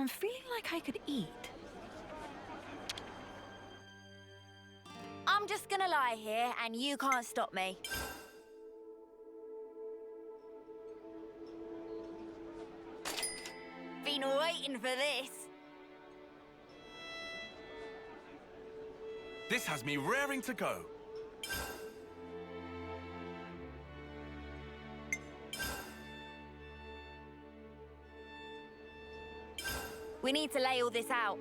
I'm feeling like I could eat. I'm just gonna lie here and you can't stop me. Been waiting for this. This has me raring to go. We need to lay all this out.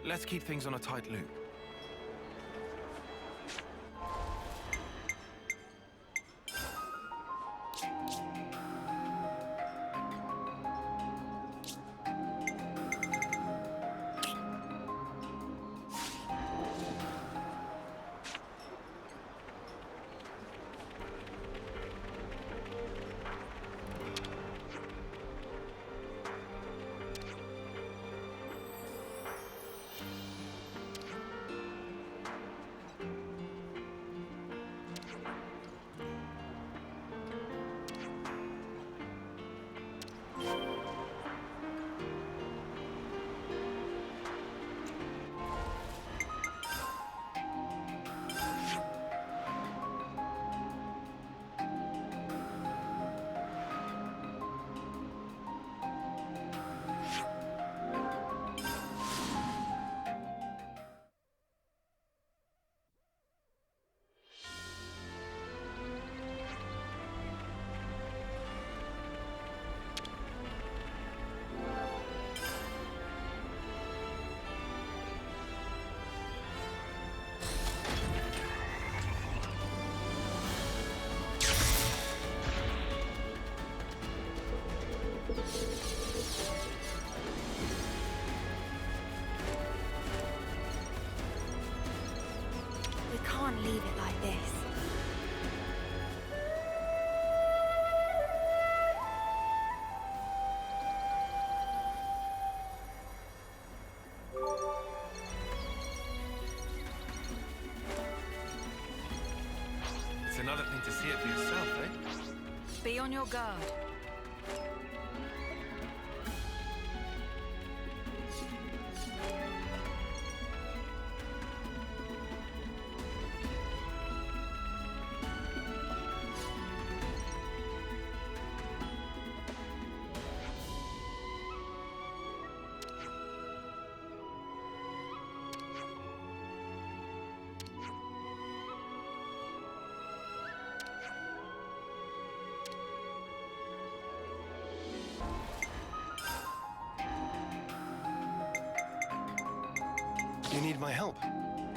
Let's keep things on a tight loop. We can't leave it like this. It's another thing to see it for yourself, eh? Be on your guard. You need my help?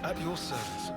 At your service.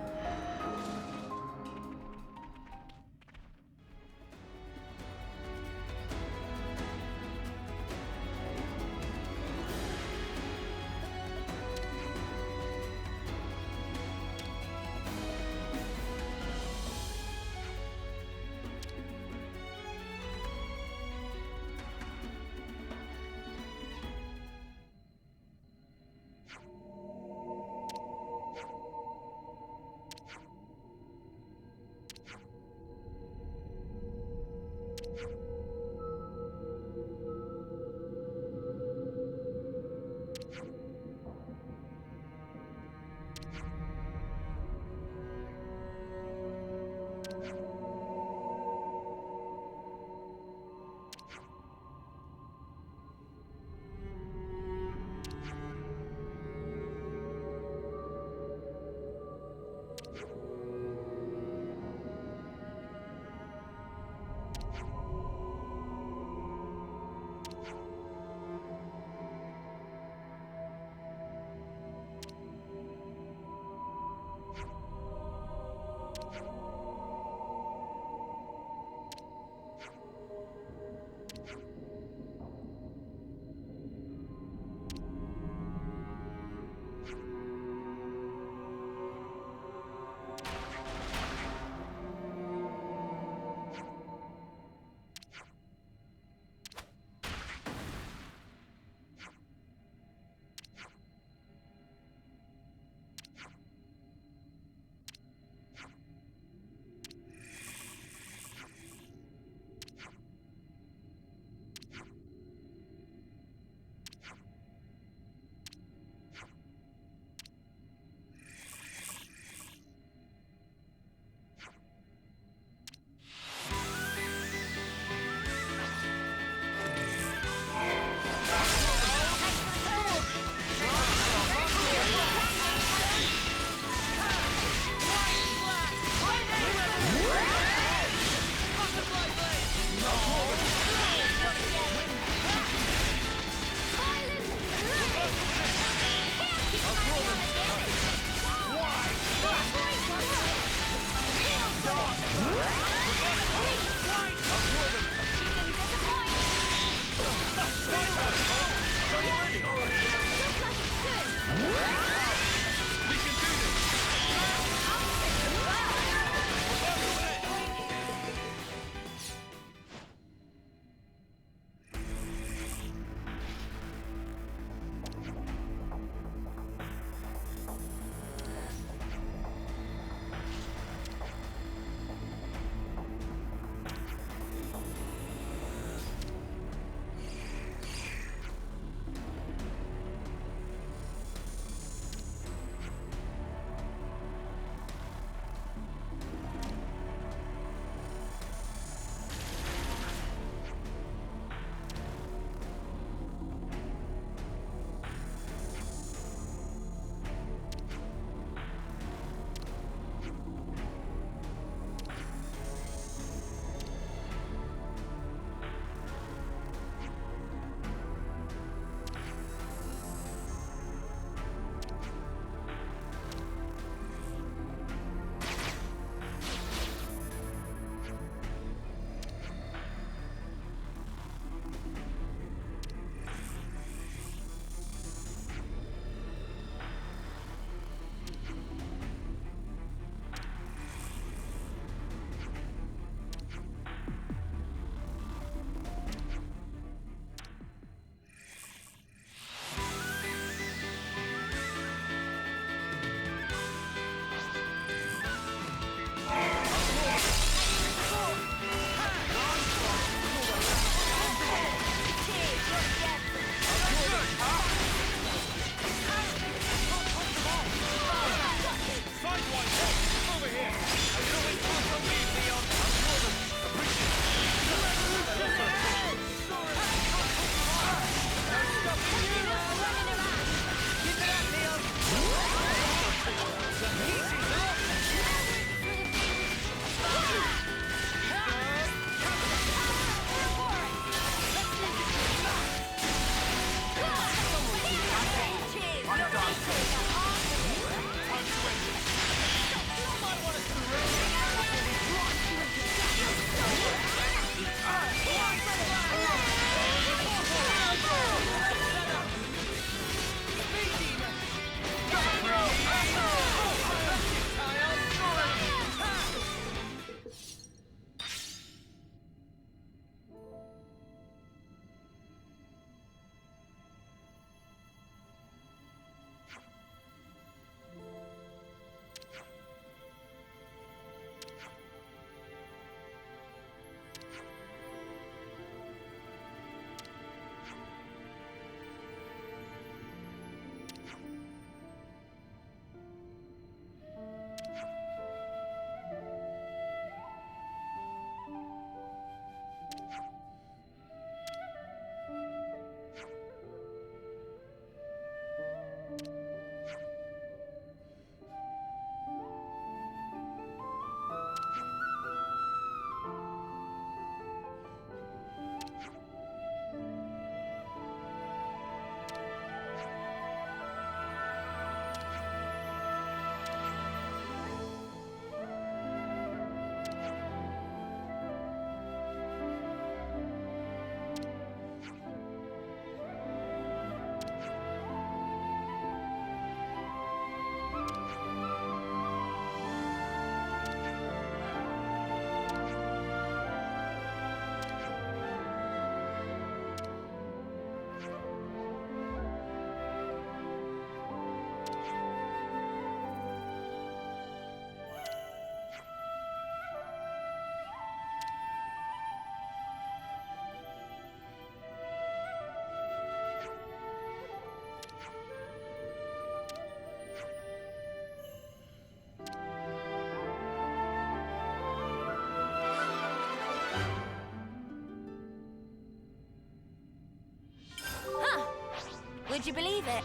Did you believe it?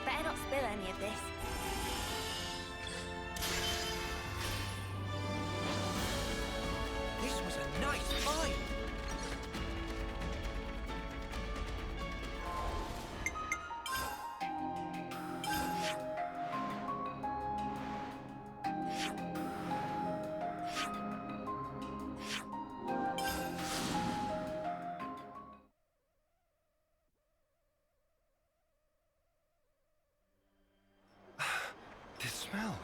Better not spill any of this. This was a nice fight. This smell.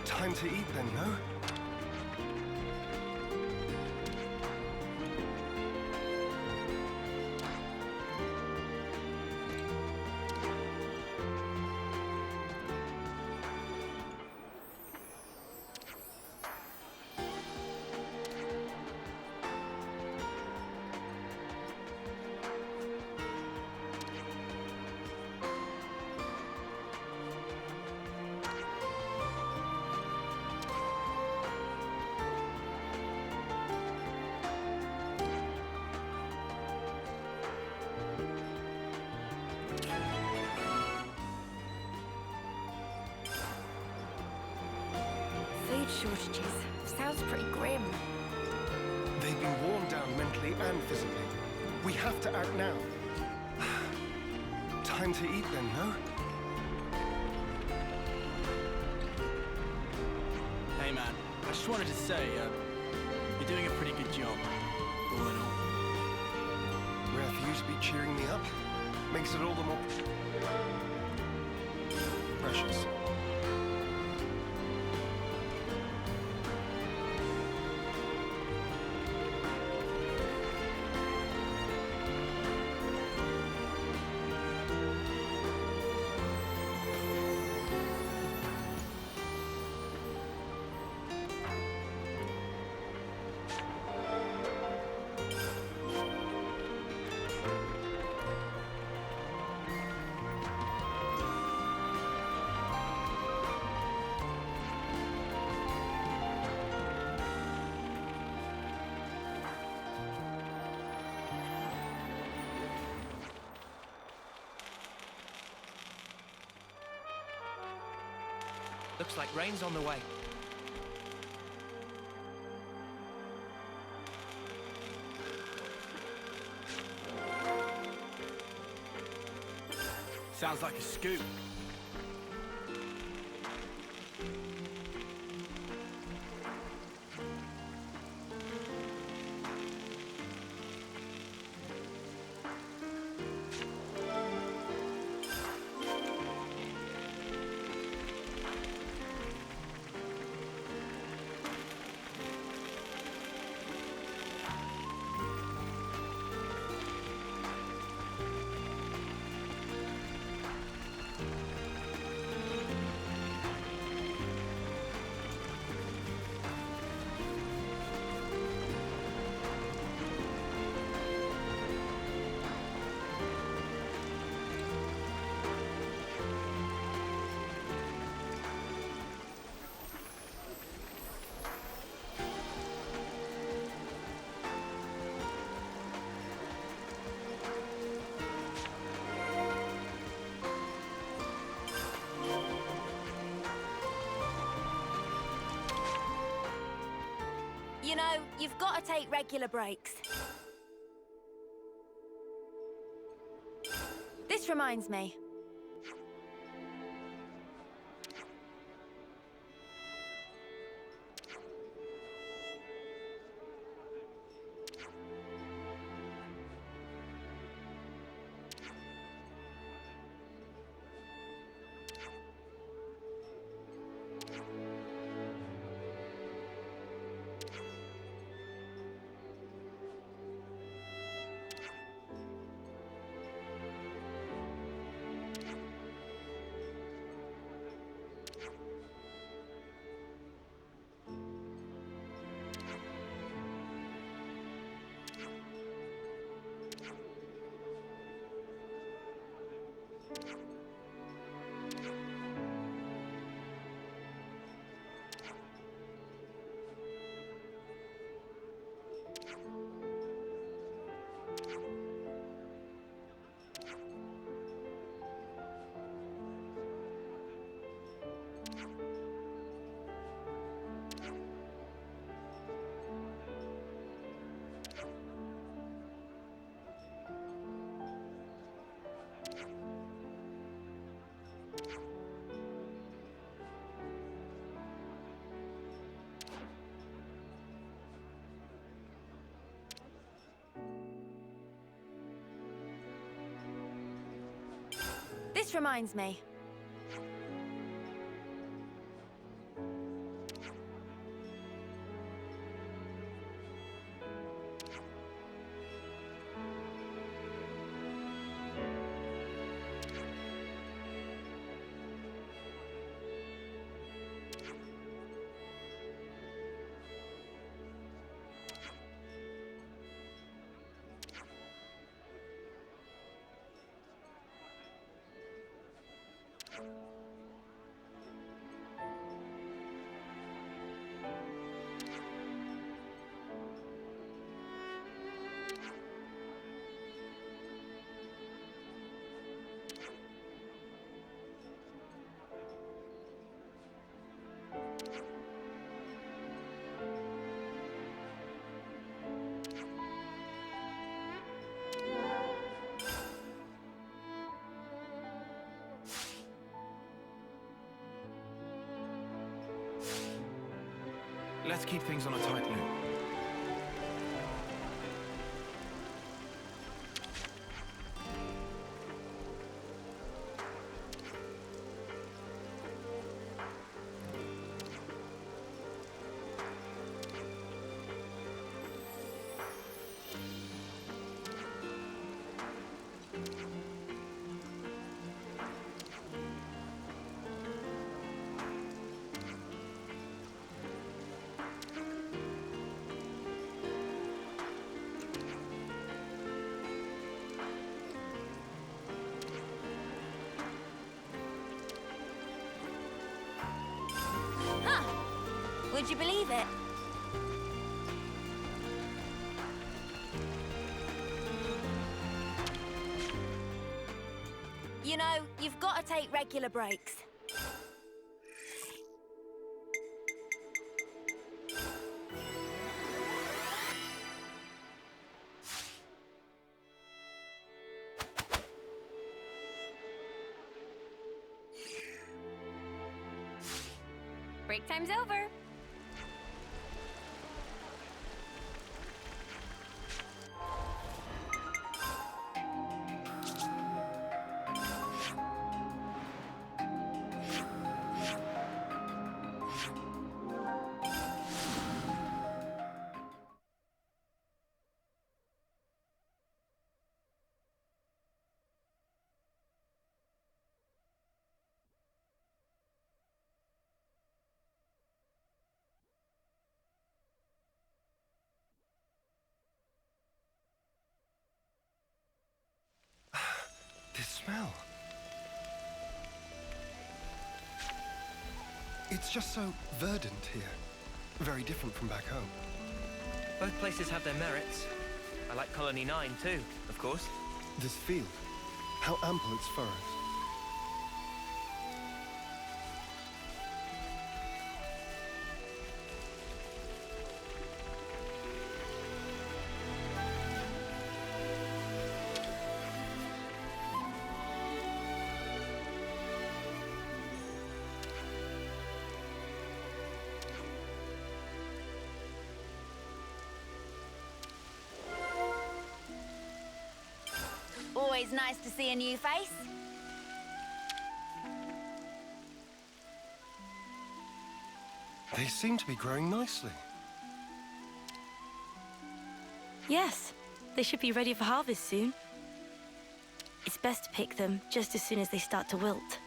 Time to eat then, no? Food shortages. Sounds pretty grim. They've been worn down mentally and physically. We have to act now. Time to eat then, no? Hey man, I just wanted to say, you're doing a pretty good job, all in all. Rare for you to be cheering me up. Makes it all the more precious. Looks like rain's on the way. Sounds like a scoop. You know, you've got to take regular breaks. This reminds me. This reminds me. Let's keep things on a tight loop. Would you believe it? You know, you've got to take regular breaks. Break time's over. This smell. It's just so verdant here. Very different from back home. Both places have their merits. I like Colony 9 too, of course. This field, how ample its furrows. Always nice to see a new face. They seem to be growing nicely. Yes, they should be ready for harvest soon. It's best to pick them just as soon as they start to wilt.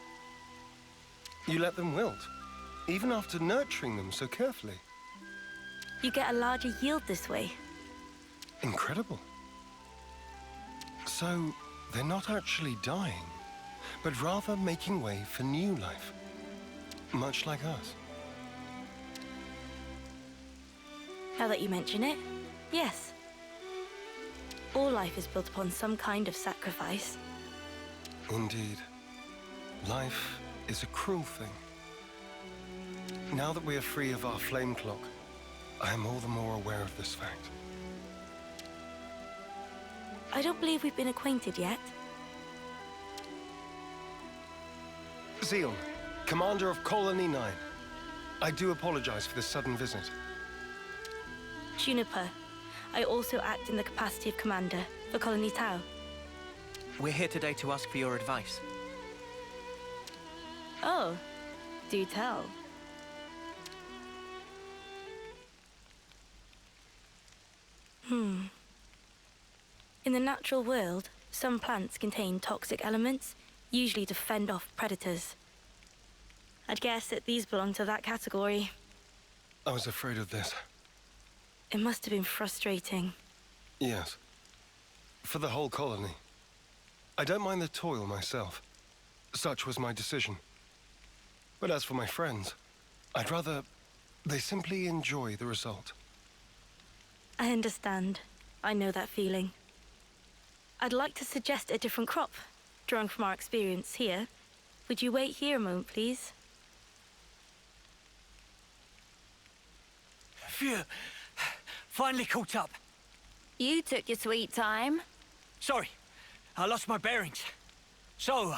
You let them wilt, even after nurturing them so carefully. You get a larger yield this way. Incredible. So, they're not actually dying, but rather making way for new life. Much like us. Now that you mention it, yes. All life is built upon some kind of sacrifice. Indeed. Life is a cruel thing. Now that we are free of our flame clock, I am all the more aware of this fact. I don't believe we've been acquainted yet. Zeon, commander of Colony 9. I do apologize for this sudden visit. Juniper, I also act in the capacity of commander for Colony Tau. We're here today to ask for your advice. Oh, do tell. In the natural world, some plants contain toxic elements, usually to fend off predators. I'd guess that these belong to that category. I was afraid of this. It must have been frustrating. Yes. For the whole colony. I don't mind the toil myself. Such was my decision. But as for my friends, I'd rather they simply enjoy the result. I understand. I know that feeling. I'd like to suggest a different crop, drawing from our experience here. Would you wait here a moment, please? Phew. Finally caught up. You took your sweet time. Sorry, I lost my bearings. So,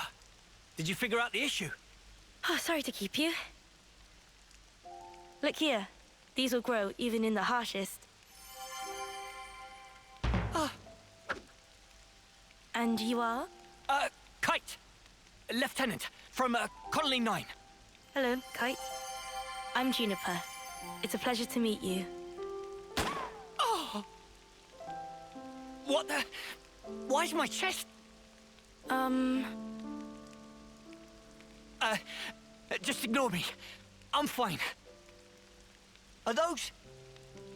did you figure out the issue? Oh, sorry to keep you. Look here. These will grow even in the harshest. And you are? Kite. Lieutenant, from, Colony 9. Hello, Kite. I'm Juniper. It's a pleasure to meet you. What the... Why's my chest... Just ignore me. I'm fine. Are those...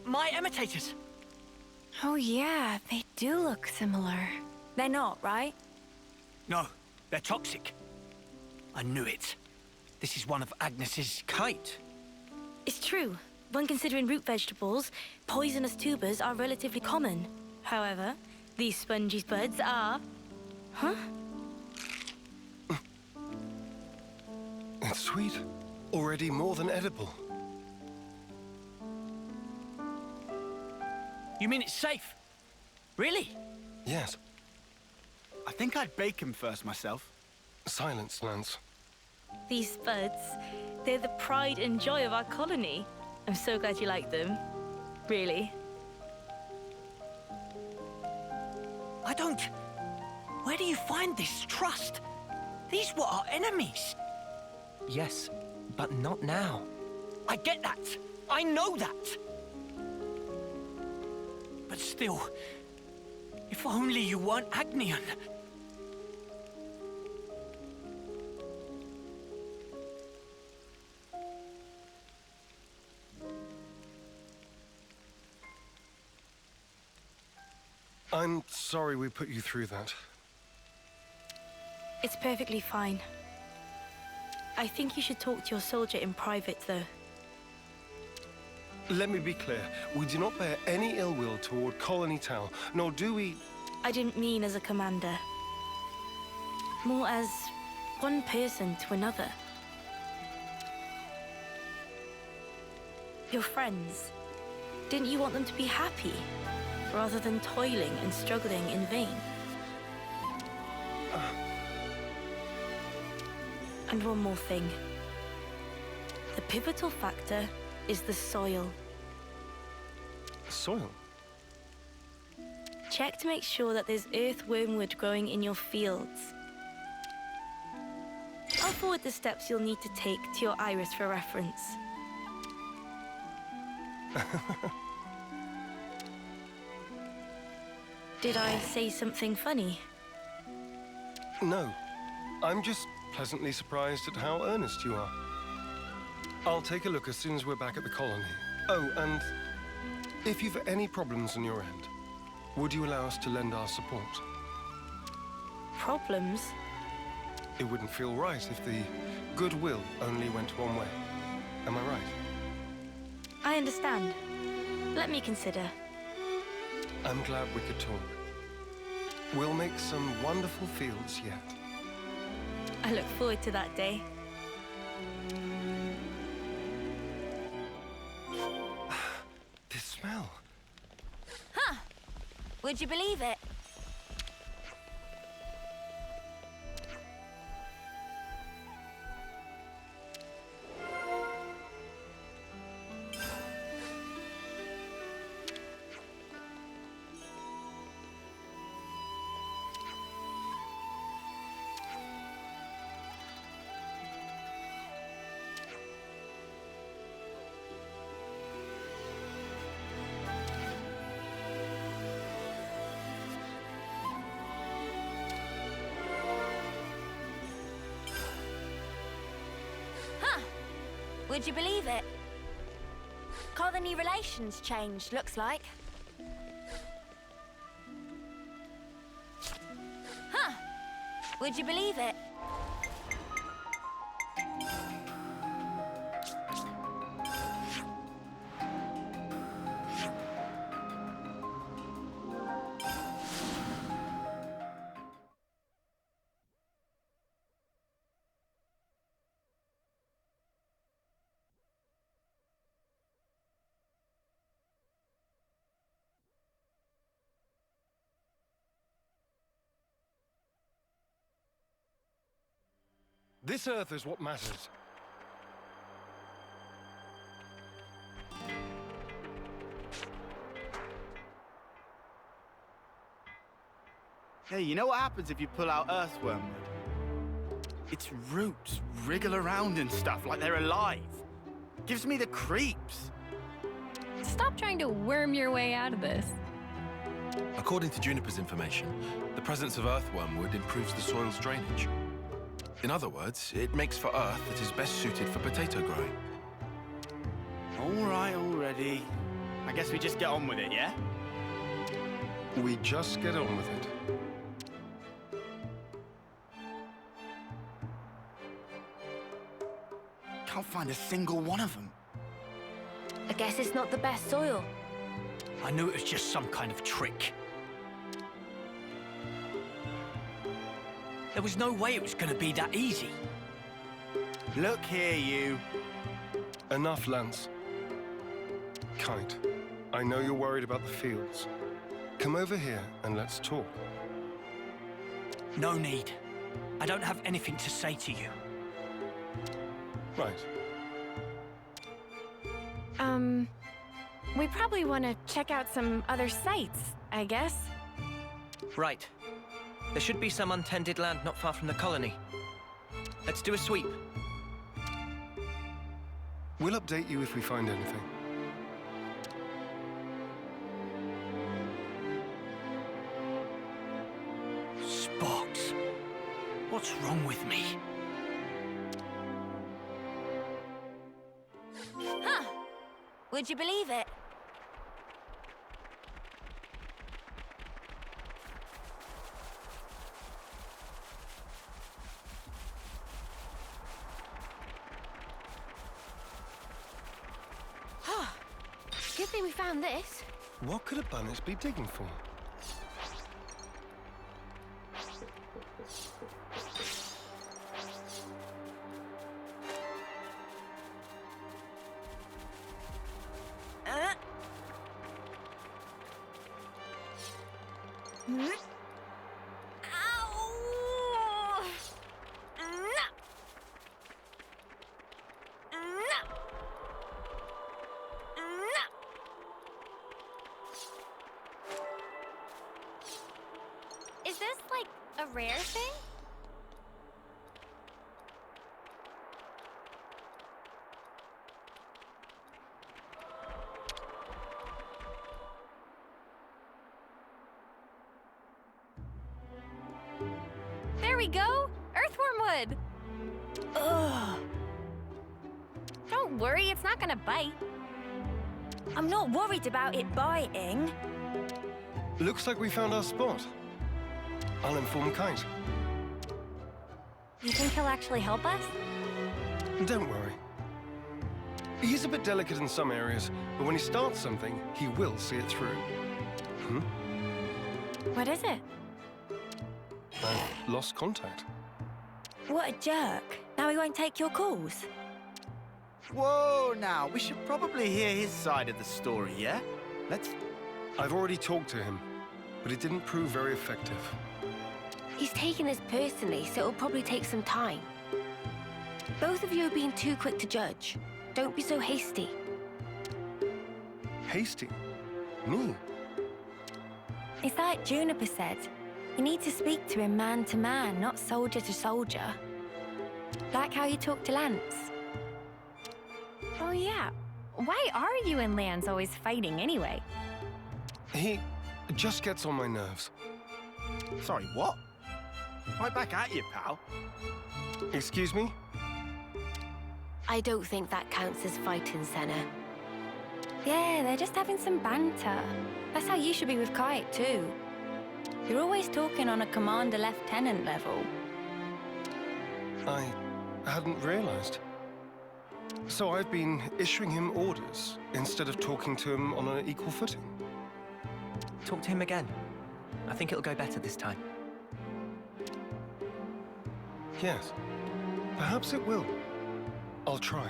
my imitators? Oh yeah, they do look similar. They're not, right? No, they're toxic. I knew it. This is one of Agnes's... Kite? It's true. When considering root vegetables, poisonous tubers are relatively common. However, these spongy buds are... Huh? It's sweet. Already more than edible. You mean it's safe? Really? Yes. I think I'd bake him first myself. Silence, Lance. These buds, they're the pride and joy of our colony. I'm so glad you like them. Really. I don't... Where do you find this trust? These were our enemies. Yes, but not now. I get that. I know that. But still, if only you weren't Agnian. I'm sorry we put you through that. It's perfectly fine. I think you should talk to your soldier in private, though. Let me be clear. We do not bear any ill will toward Colony Tau, nor do we... I didn't mean as a commander. More as one person to another. Your friends. Didn't you want them to be happy, rather than toiling and struggling in vain? And one more thing. The pivotal factor is the soil. Soil? Check to make sure that there's earthwormwood growing in your fields. I'll forward the steps you'll need to take to your iris for reference. Did I say something funny? No. I'm just pleasantly surprised at how earnest you are. I'll take a look as soon as we're back at the colony. Oh, and if you've any problems on your end, would you allow us to lend our support? Problems? It wouldn't feel right if the goodwill only went one way. Am I right? I understand. Let me consider. I'm glad we could talk. We'll make some wonderful fields yet. I look forward to that day. This smell. Would you believe it? Would you believe it? Colony relations changed, looks like. Huh. Would you believe it? This Earth is what matters. Hey, you know what happens if you pull out Earthworm wood? Its roots wriggle around and stuff like they're alive. Gives me the creeps. Stop trying to worm your way out of this. According to Juniper's information, the presence of earthworm wood improves the soil's drainage. In other words, it makes for earth that is best suited for potato growing. All right already. I guess we just get on with it, yeah? We just get on with it. Can't find a single one of them. I guess it's not the best soil. I knew it was just some kind of trick. There was no way it was going to be that easy. Look here, you. Enough, Lance. Kite, I know you're worried about the fields. Come over here and let's talk. No need. I don't have anything to say to you. Right. We probably want to check out some other sites, I guess. Right. There should be some untended land not far from the colony. Let's do a sweep. We'll update you if we find anything. Spox. What's wrong with me? Huh. Would you believe it? Good thing we found this. What could a bunnet be digging for? Is this, like, a rare thing? There we go! Earthworm wood! Ugh. Don't worry, it's not gonna bite. I'm not worried about it biting. Looks like we found our spot. I'll inform Kite. You think he'll actually help us? Don't worry. He's a bit delicate in some areas, but when he starts something, he will see it through. What is it? I've lost contact. What a jerk. Now he won't take your calls. Whoa, now, we should probably hear his side of the story, yeah? Let's... I've already talked to him, but it didn't prove very effective. He's taken this personally, so it'll probably take some time. Both of you are being too quick to judge. Don't be so hasty. Hasty? Me? It's like Juniper said. You need to speak to him man to man, not soldier to soldier. Like how you talk to Lance. Oh yeah. Why are you and Lance always fighting anyway? He just gets on my nerves. Sorry, what? Right back at you, pal. Excuse me? I don't think that counts as fighting, Senna. Yeah, they're just having some banter. That's how you should be with Kite, too. You're always talking on a commander-lieutenant level. I hadn't realized. So I've been issuing him orders instead of talking to him on an equal footing. Talk to him again. I think it'll go better this time. Yes. Perhaps it will. I'll try.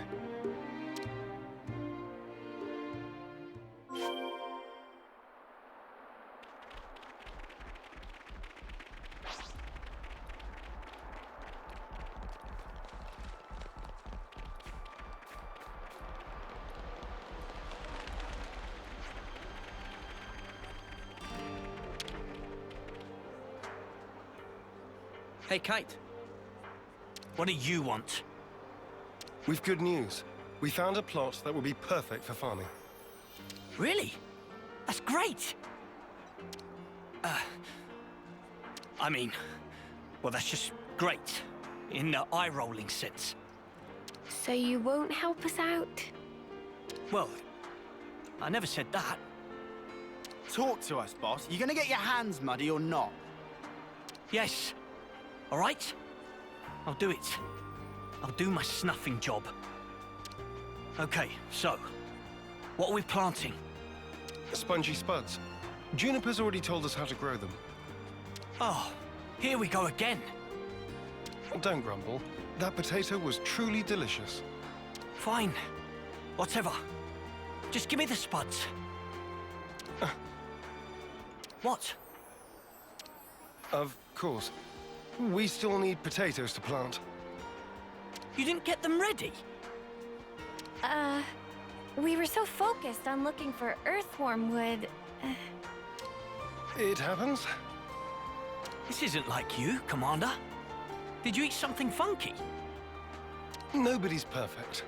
Hey, Kite. What do you want? We've good news. We found a plot that will be perfect for farming. Really? That's great! I mean, well, that's just great. In the eye-rolling sense. So you won't help us out? Well, I never said that. Talk to us, boss. You gonna get your hands muddy or not? Yes. All right? I'll do it. I'll do my snuffing job. Okay, so, what are we planting? Spongy spuds. Juniper's already told us how to grow them. Oh, here we go again. Don't grumble. That potato was truly delicious. Fine. Whatever. Just give me the spuds. What? Of course. We still need potatoes to plant. You didn't get them ready? We were so focused on looking for earthworm wood. It happens. This isn't like you, Commander. Did you eat something funky? Nobody's perfect.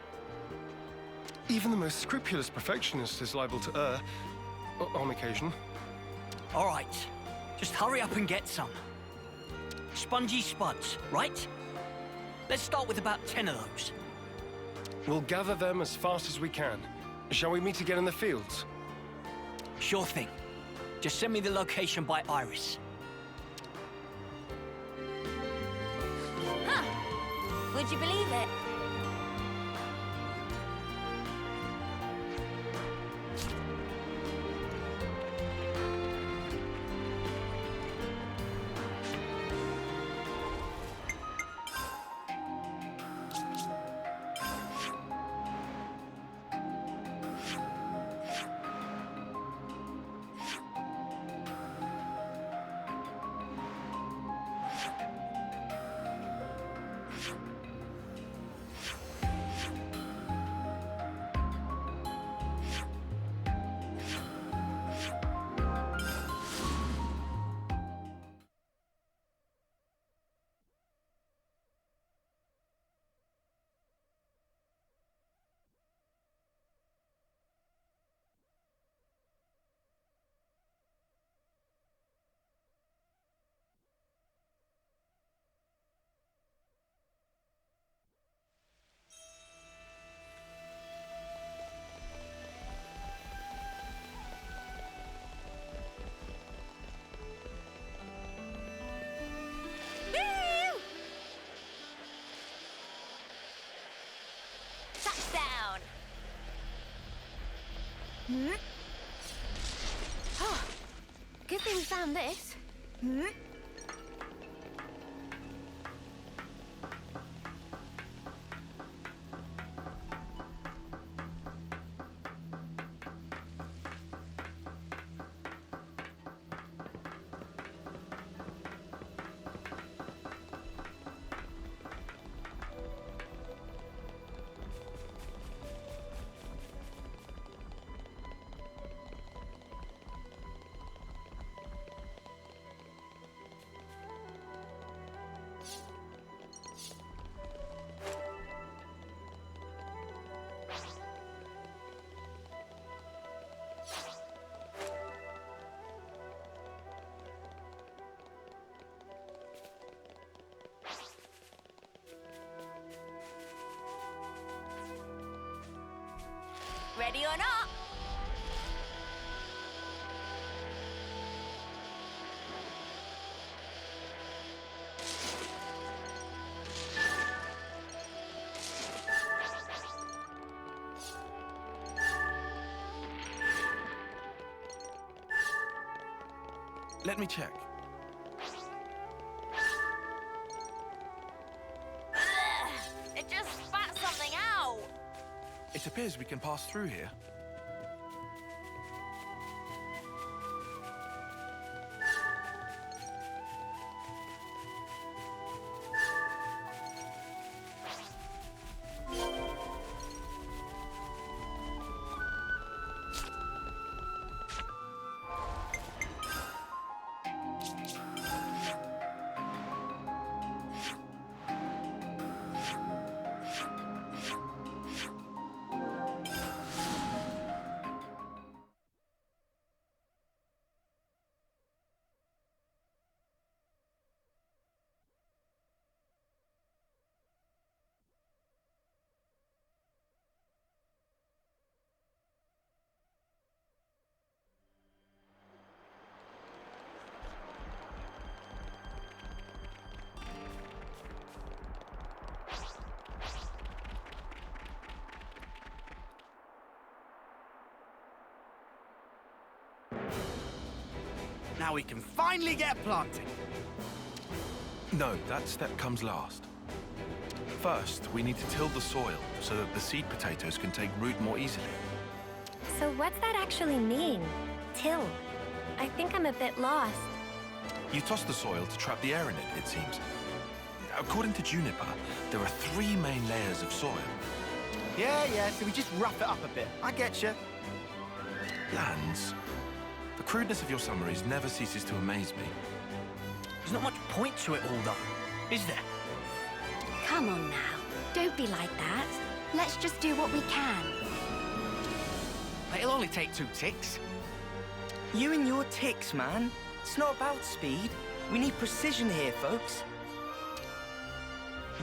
Even the most scrupulous perfectionist is liable to err, on occasion. All right. Just hurry up and get some. Spongy spuds, right? Let's start with about 10 of those. We'll gather them as fast as we can. Shall we meet again in the fields? Sure thing. Just send me the location by Iris. Huh. Would you believe it? Touchdown! Good thing we found this. Ready or not? Let me check. It just spat something out. It appears we can pass through here. Now we can finally get planting. No, that step comes last. First, we need to till the soil so that the seed potatoes can take root more easily. So what's that actually mean? Till? I think I'm a bit lost. You toss the soil to trap the air in it, it seems. According to Juniper, there are 3 main layers of soil. Yeah, so we just rough it up a bit. I get you. Lands. The crudeness of your summaries never ceases to amaze me. There's not much point to it all, though, is there? Come on now. Don't be like that. Let's just do what we can. It'll only take 2 ticks. You and your ticks, man. It's not about speed. We need precision here, folks.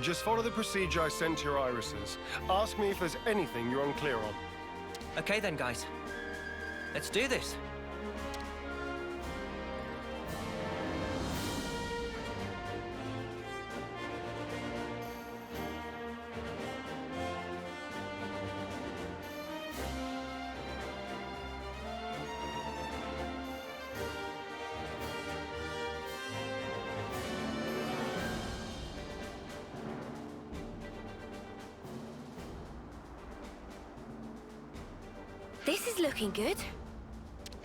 Just follow the procedure I sent to your irises. Ask me if there's anything you're unclear on. Okay then, guys. Let's do this. This is looking good.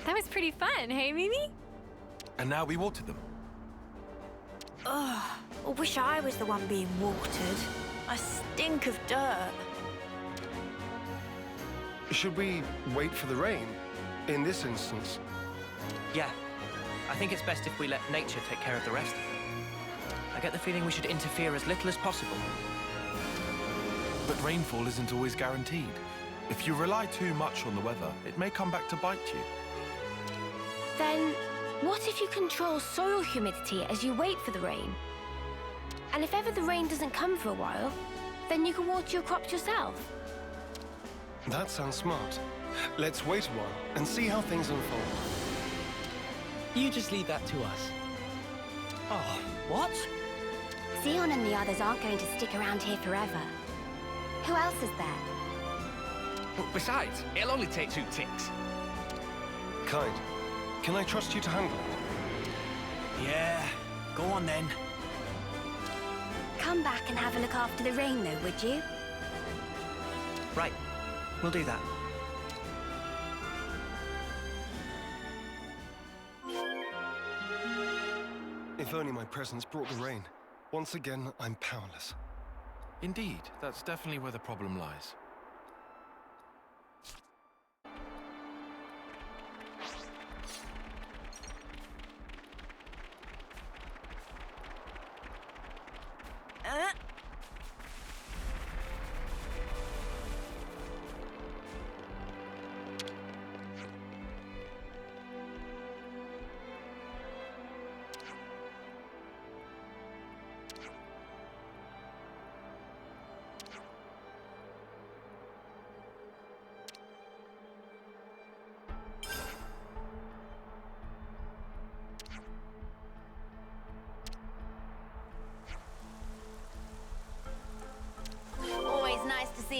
That was pretty fun, hey, Mimi? And now we watered them. Ugh, I wish I was the one being watered. I stink of dirt. Should we wait for the rain? In this instance? Yeah. I think it's best if we let nature take care of the rest. I get the feeling we should interfere as little as possible. But rainfall isn't always guaranteed. If you rely too much on the weather, it may come back to bite you. Then, what if you control soil humidity as you wait for the rain? And if ever the rain doesn't come for a while, then you can water your crops yourself. That sounds smart. Let's wait a while and see how things unfold. You just leave that to us. Oh, what? Zeon and the others aren't going to stick around here forever. Who else is there? Besides, it'll only take 2 ticks. Kite, can I trust you to handle it? Yeah, go on then. Come back and have a look after the rain, though, would you? Right. We'll do that. If only my presence brought the rain. Once again, I'm powerless. Indeed, that's definitely where the problem lies.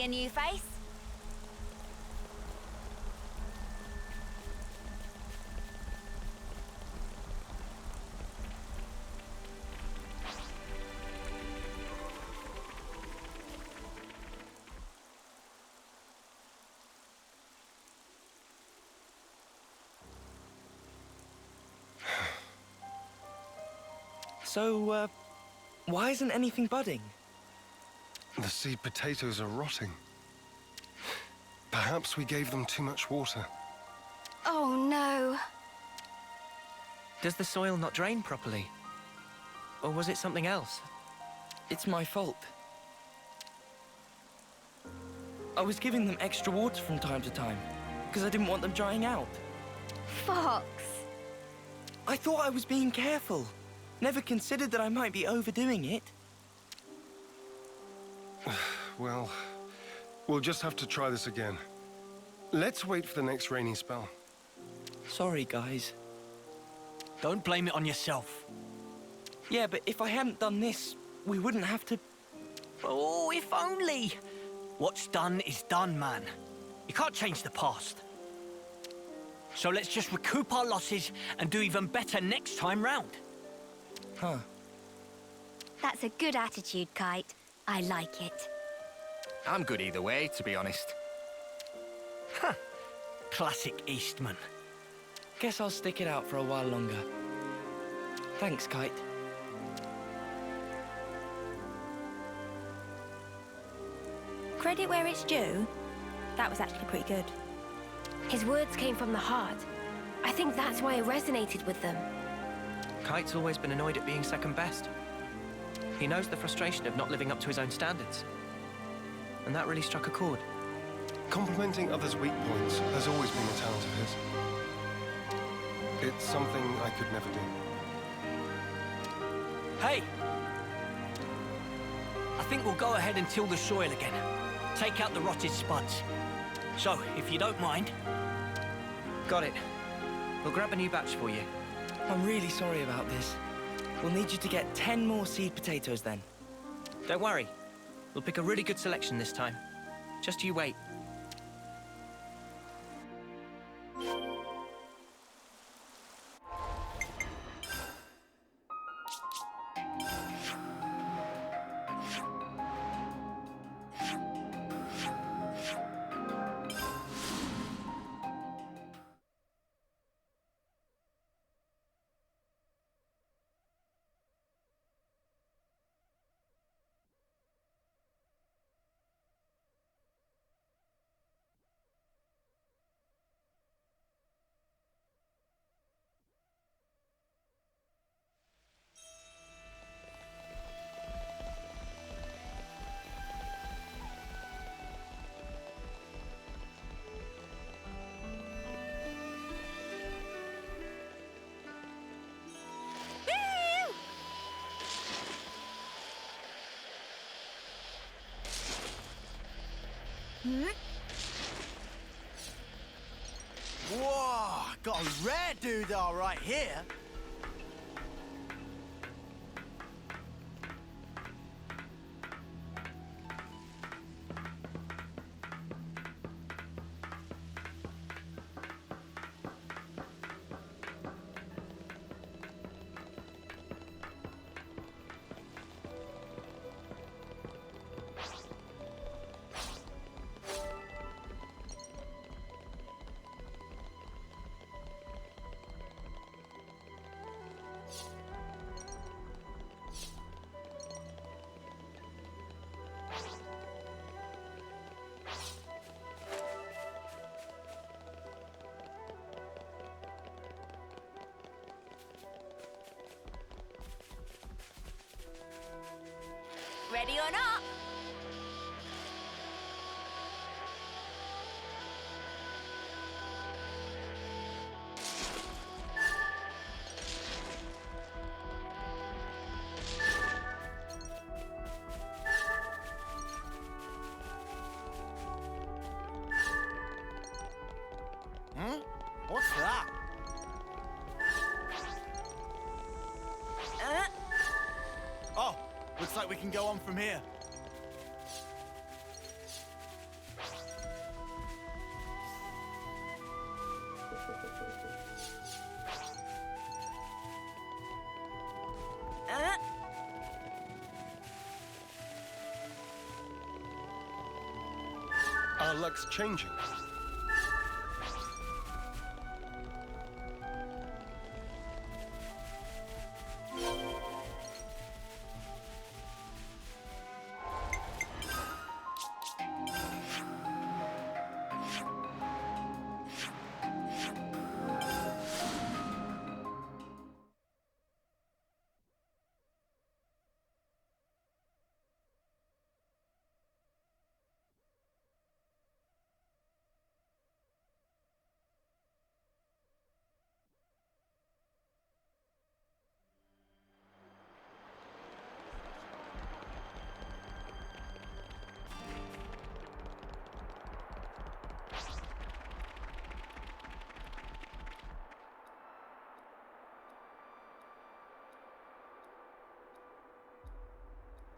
see a new face? So, why isn't anything budding? The seed potatoes are rotting. Perhaps we gave them too much water. Oh no. Does the soil not drain properly? Or was it something else? It's my fault. I was giving them extra water from time to time, because I didn't want them drying out. Fox. I thought I was being careful. Never considered that I might be overdoing it. Well, we'll just have to try this again. Let's wait for the next rainy spell. Sorry, guys. Don't blame it on yourself. Yeah, but if I hadn't done this, we wouldn't have to... Oh, if only! What's done is done, man. You can't change the past. So let's just recoup our losses and do even better next time round. Huh. That's a good attitude, Kite. I like it. I'm good either way, to be honest. Huh. Classic Eastman. Guess I'll stick it out for a while longer. Thanks, Kite. Credit where it's due. That was actually pretty good. His words came from the heart. I think that's why it resonated with them. Kite's always been annoyed at being second best. He knows the frustration of not living up to his own standards. And that really struck a chord. Complimenting others' weak points has always been a talent of his. It's something I could never do. Hey! I think we'll go ahead and till the soil again. Take out the rotted spuds. So, if you don't mind... Got it. We'll grab a new batch for you. I'm really sorry about this. We'll need you to get 10 more seed potatoes then. Don't worry. We'll pick a really good selection this time. Just you wait. Whoa, got a rare doodah right here. Ready or not? What's that? Oh, looks like we can go on from here. our luck's changing.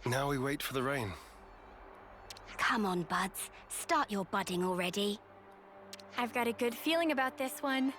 Now we wait for the rain. Come on, buds. Start your budding already. I've got a good feeling about this one.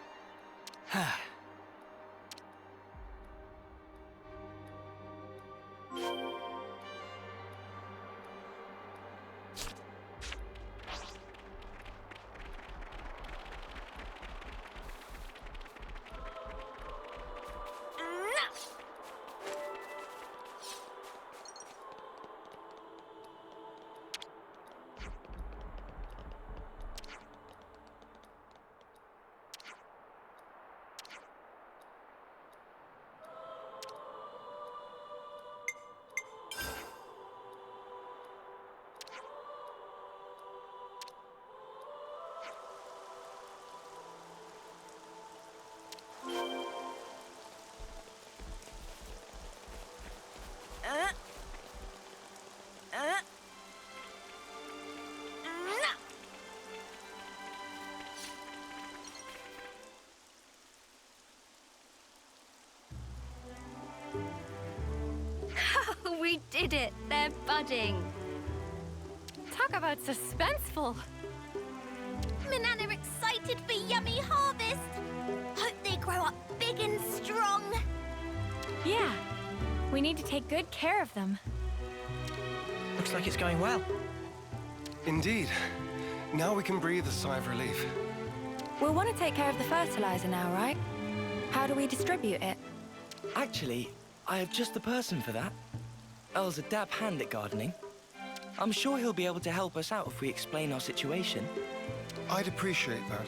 We did it! They're budding. Talk about suspenseful. Manana are excited for yummy harvest. Hope they grow up big and strong. Yeah, we need to take good care of them. Looks like it's going well. Indeed. Now we can breathe a sigh of relief. We'll want to take care of the fertilizer now, right? How do we distribute it? Actually, I have just the person for that. Earl's a dab hand at gardening. I'm sure he'll be able to help us out if we explain our situation. I'd appreciate that.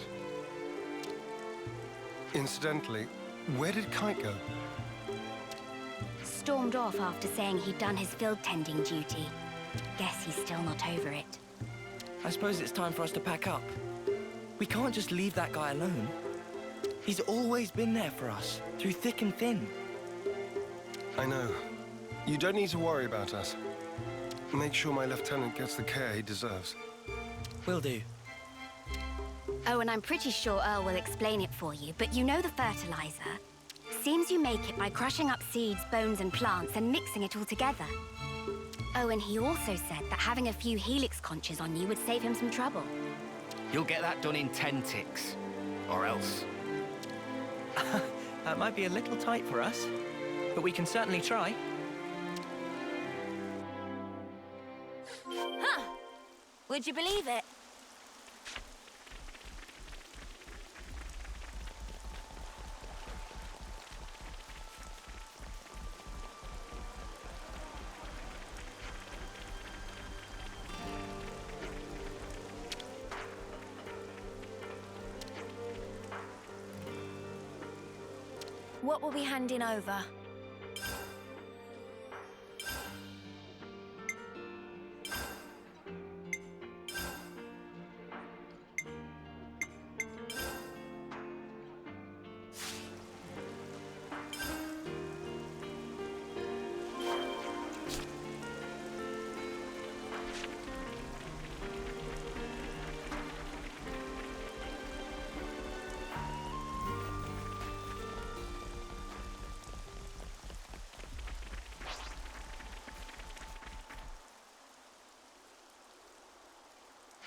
Incidentally, where did Kite go? Stormed off after saying he'd done his field tending duty. Guess he's still not over it. I suppose it's time for us to pack up. We can't just leave that guy alone. He's always been there for us, through thick and thin. I know. You don't need to worry about us. Make sure my lieutenant gets the care he deserves. Will do. Oh, and I'm pretty sure Earl will explain it for you, but you know the fertilizer? Seems you make it by crushing up seeds, bones, and plants and mixing it all together. Oh, and he also said that having a few helix conches on you would save him some trouble. You'll get that done in 10 ticks. Or else. That might be a little tight for us, but we can certainly try. Huh! Would you believe it? What will we hand in over?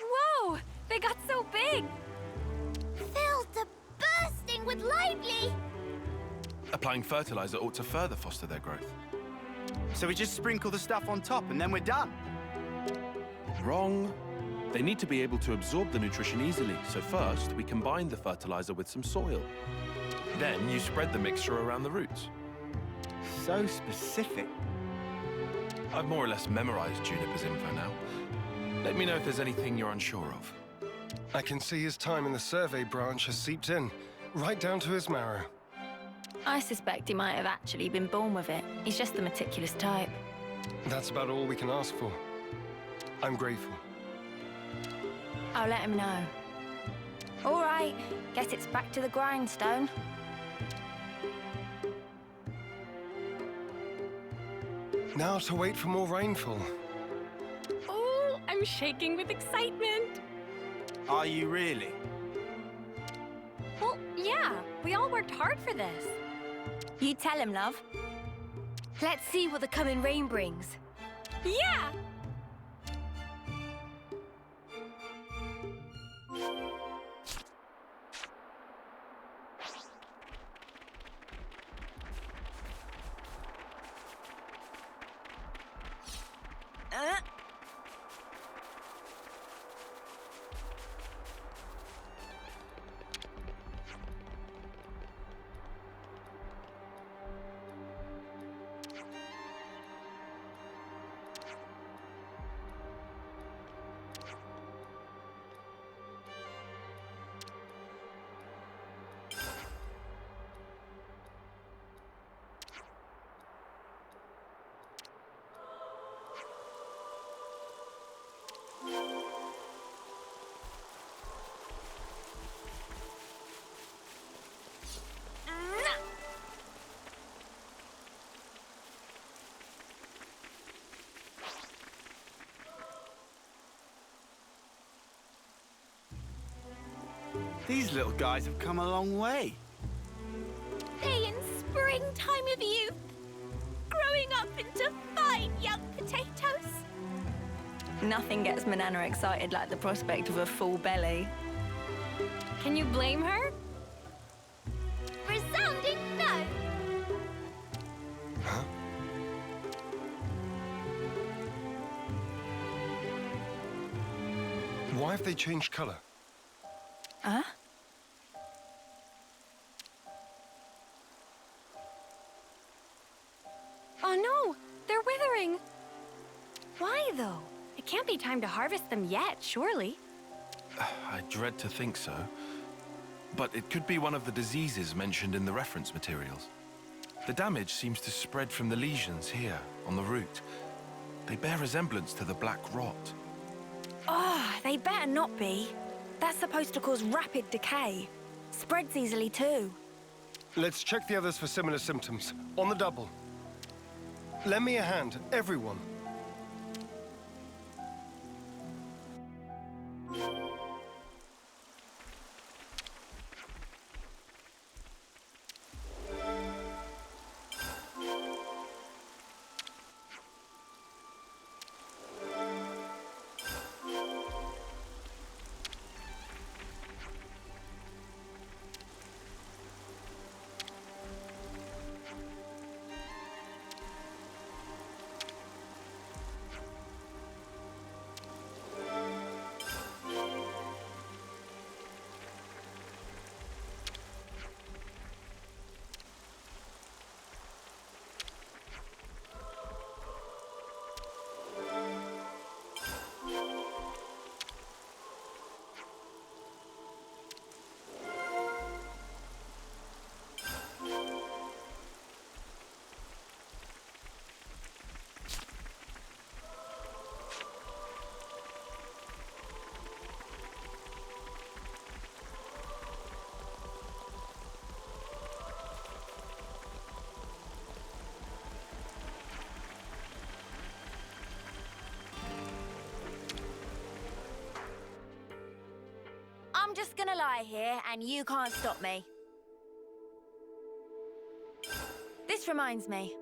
Whoa! They got so big! Filled to bursting with lively! Applying fertilizer ought to further foster their growth. So we just sprinkle the stuff on top and then we're done? Wrong. They need to be able to absorb the nutrition easily, so first we combine the fertilizer with some soil. Then you spread the mixture around the roots. So specific. I've more or less memorized Juniper's info now. Let me know if there's anything you're unsure of. I can see his time in the survey branch has seeped in, right down to his marrow. I suspect he might have actually been born with it. He's just the meticulous type. That's about all we can ask for. I'm grateful. I'll let him know. All right, guess it's back to the grindstone. Now to wait for more rainfall. Oh, I'm shaking with excitement. Are you really? Well, yeah, we all worked hard for this. You tell him, love. Let's see what the coming rain brings. Yeah! These little guys have come a long way. Day in springtime of youth, growing up into fine young potatoes. Nothing gets Manana excited like the prospect of a full belly. Can you blame her? Resounding no. Huh? Why have they changed color? Huh? Oh no, they're withering. Why, though? It can't be time to harvest them yet, surely. I dread to think so. But it could be one of the diseases mentioned in the reference materials. The damage seems to spread from the lesions here, on the root. They bear resemblance to the black rot. Oh, they better not be. That's supposed to cause rapid decay. Spreads easily, too. Let's check the others for similar symptoms. On the double. Lend me a hand, everyone. I'm just gonna lie here, and you can't stop me. This reminds me.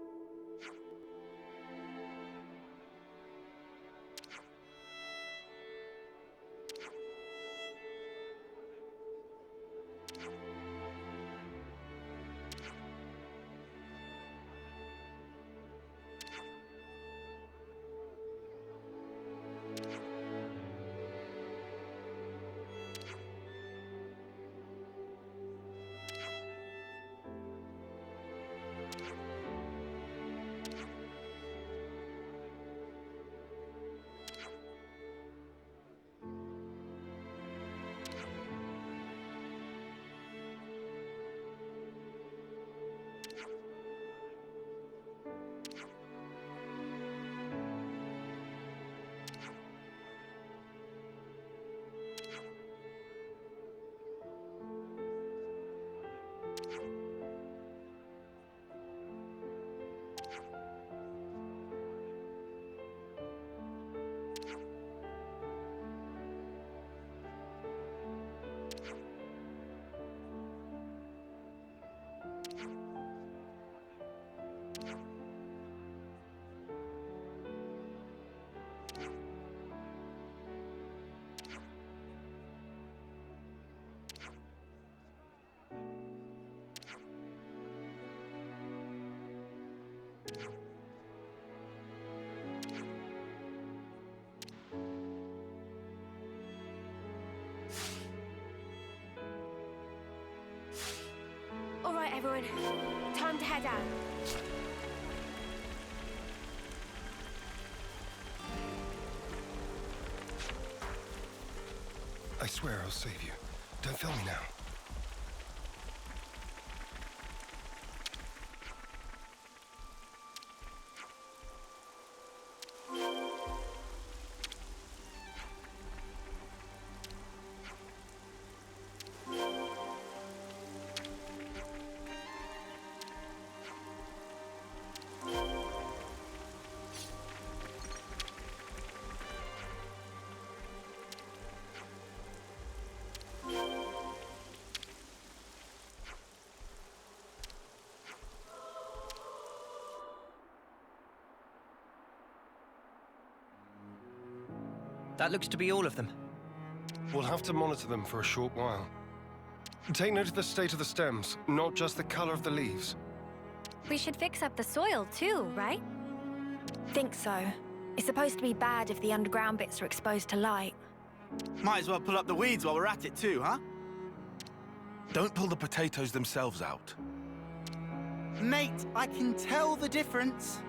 right, everyone. Time to head out. I swear I'll save you. Don't fail me now. That looks to be all of them. We'll have to monitor them for a short while. Take note of the state of the stems, not just the color of the leaves. We should fix up the soil too, right? Think so. It's supposed to be bad if the underground bits are exposed to light. Might as well pull up the weeds while we're at it too, huh? Don't pull the potatoes themselves out. Mate, I can tell the difference.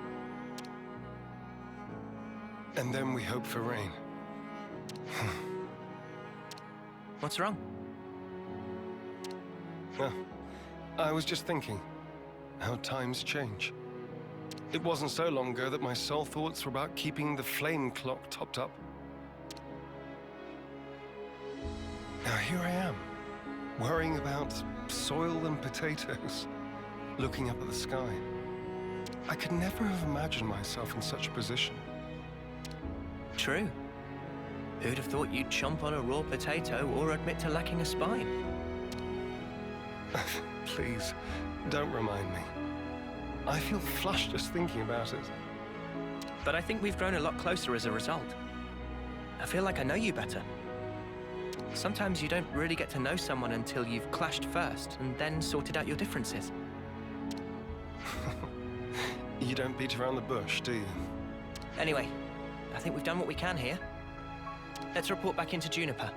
And then we hope for rain. What's wrong? No, I was just thinking how times change. It wasn't so long ago that my sole thoughts were about keeping the flame clock topped up. Now here I am, worrying about soil and potatoes, looking up at the sky. I could never have imagined myself in such a position. True. Who'd have thought you'd chomp on a raw potato or admit to lacking a spine? Please, don't remind me. I feel flushed just thinking about it. But I think we've grown a lot closer as a result. I feel like I know you better. Sometimes you don't really get to know someone until you've clashed first and then sorted out your differences. You don't beat around the bush, do you? Anyway, I think we've done what we can here. Let's report back into Juniper.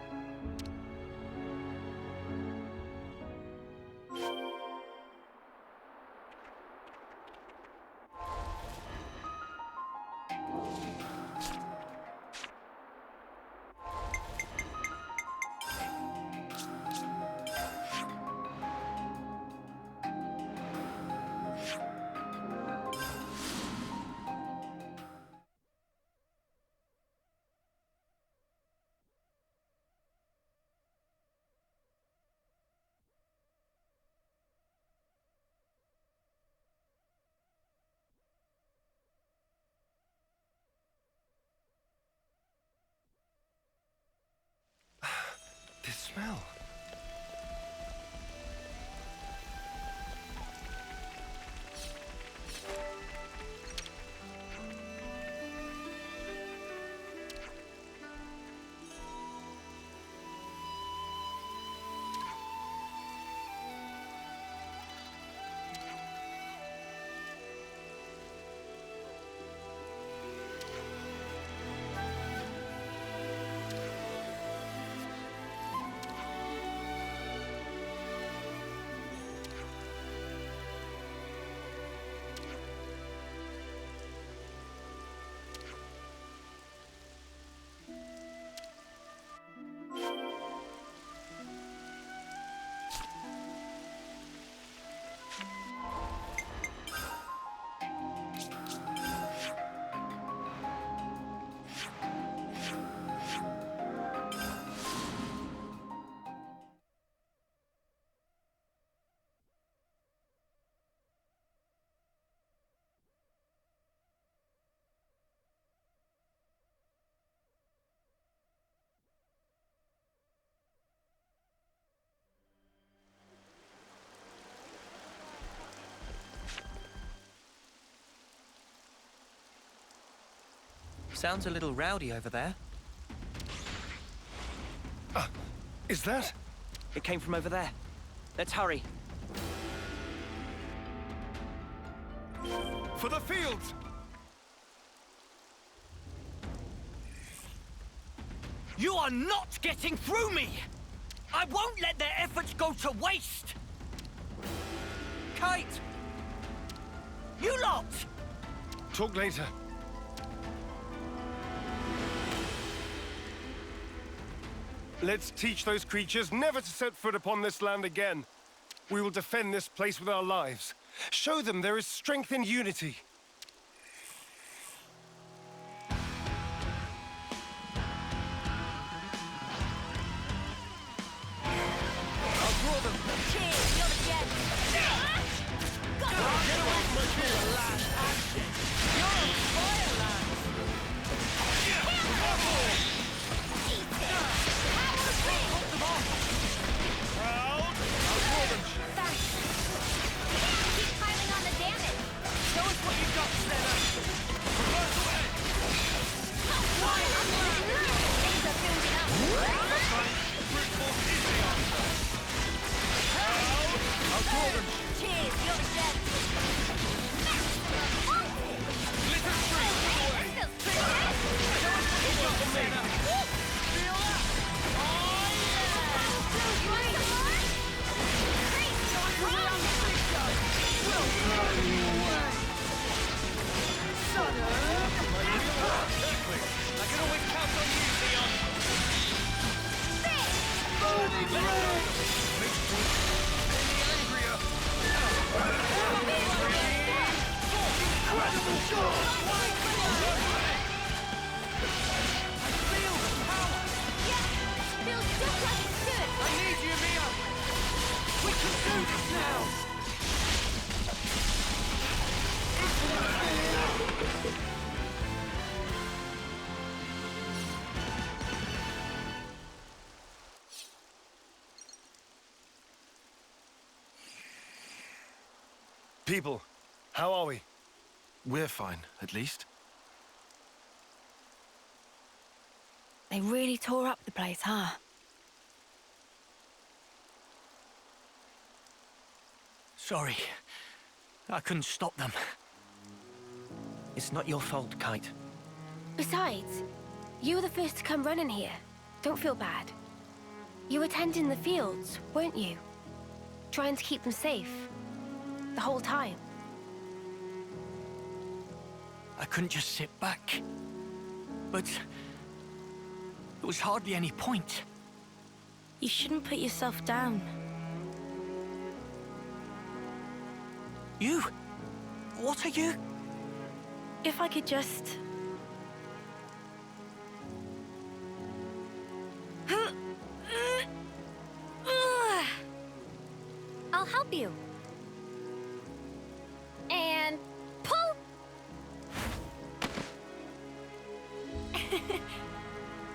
This smell. Sounds a little rowdy over there. Is that? It came from over there. Let's hurry. For the fields! You are not getting through me! I won't let their efforts go to waste! Kite! You lot! Talk later. Let's teach those creatures never to set foot upon this land again. We will defend this place with our lives. Show them there is strength in unity. I'll draw them. Cheers, you're the jet. Get away from my field, lad. You're on fire, lad. Keep piling on the damage. Show us what you've got, Zeon. Reverse away. Things are building up. That's right. Brute force is the answer. I'll draw them. Cheers, you're the jet. Glitter stream all the way. This feels pretty good. Show us what you've got, Zeon. Feel that? Oh, yeah. You want some more? Great. Exactly. I can always count on you, Zeon. Burning rain! Makes me angrier. Incredible shot! I feel the power! Yeah, feels just like it should. I need you, Mia! We can do this now! People, how are we? We're fine, at least. They really tore up the place, huh? Sorry. I couldn't stop them. It's not your fault, Kite. Besides, you were the first to come running here. Don't feel bad. You were tending the fields, weren't you? Trying to keep them safe. The whole time. I couldn't just sit back. But there was hardly any point. You shouldn't put yourself down. You? What are you? If I could just... I'll help you. And pull.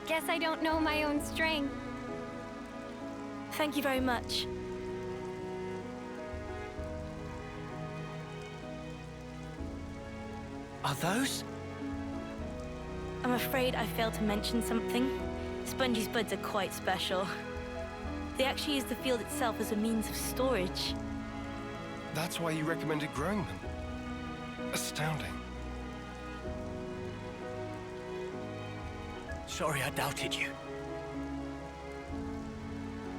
Guess I don't know my own strength. Thank you very much. Are those? I'm afraid I failed to mention something. Spongy's buds are quite special. They actually use the field itself as a means of storage. That's why you recommended growing them. Astounding. Sorry I doubted you.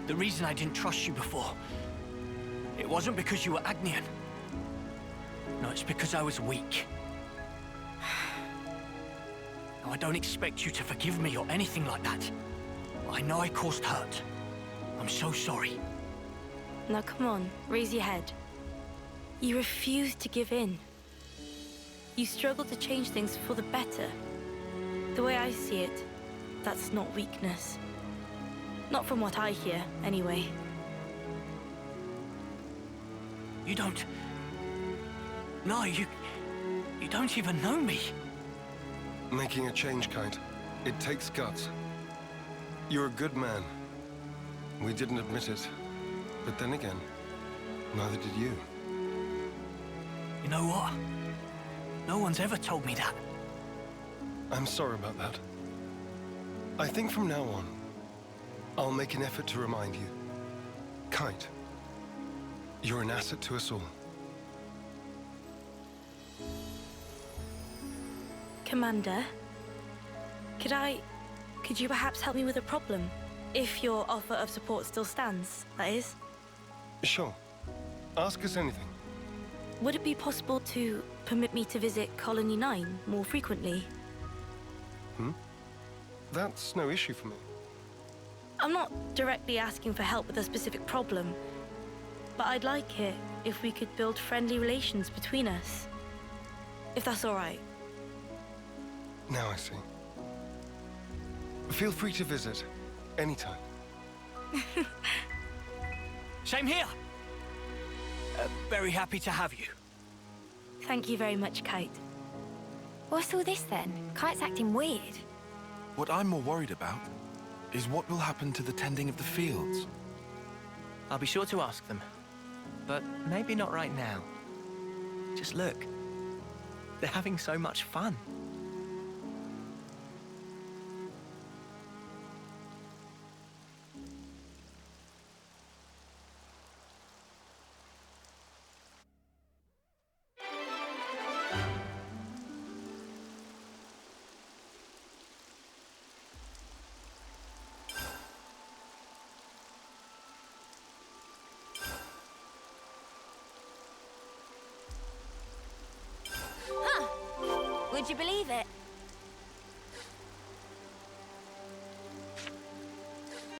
The reason I didn't trust you before, it wasn't because you were Agnian. No, it's because I was weak. Now, I don't expect you to forgive me or anything like that. I know I caused hurt. I'm so sorry. Now come on, raise your head. You refused to give in. You struggled to change things for the better. The way I see it, that's not weakness. Not from what I hear, anyway. You don't... No, you don't even know me. Making a change, Kite. It takes guts. You're a good man. We didn't admit it. But then again, neither did you. You know what? No one's ever told me that. I'm sorry about that. I think from now on, I'll make an effort to remind you. Kite, you're an asset to us all. Commander, could you perhaps help me with a problem? If your offer of support still stands, that is. Sure. Ask us anything. would it be possible to permit me to visit Colony 9 more frequently? That's no issue for me. I'm not directly asking for help with a specific problem, but I'd like it if we could build friendly relations between us. If that's all right. Now I see. Feel free to visit anytime. Same here. Very happy to have you. Thank you very much, Kite. What's all this then? Kite's acting weird. What I'm more worried about is what will happen to the tending of the fields. I'll be sure to ask them. But maybe not right now. Just look. They're having so much fun. Would you believe it?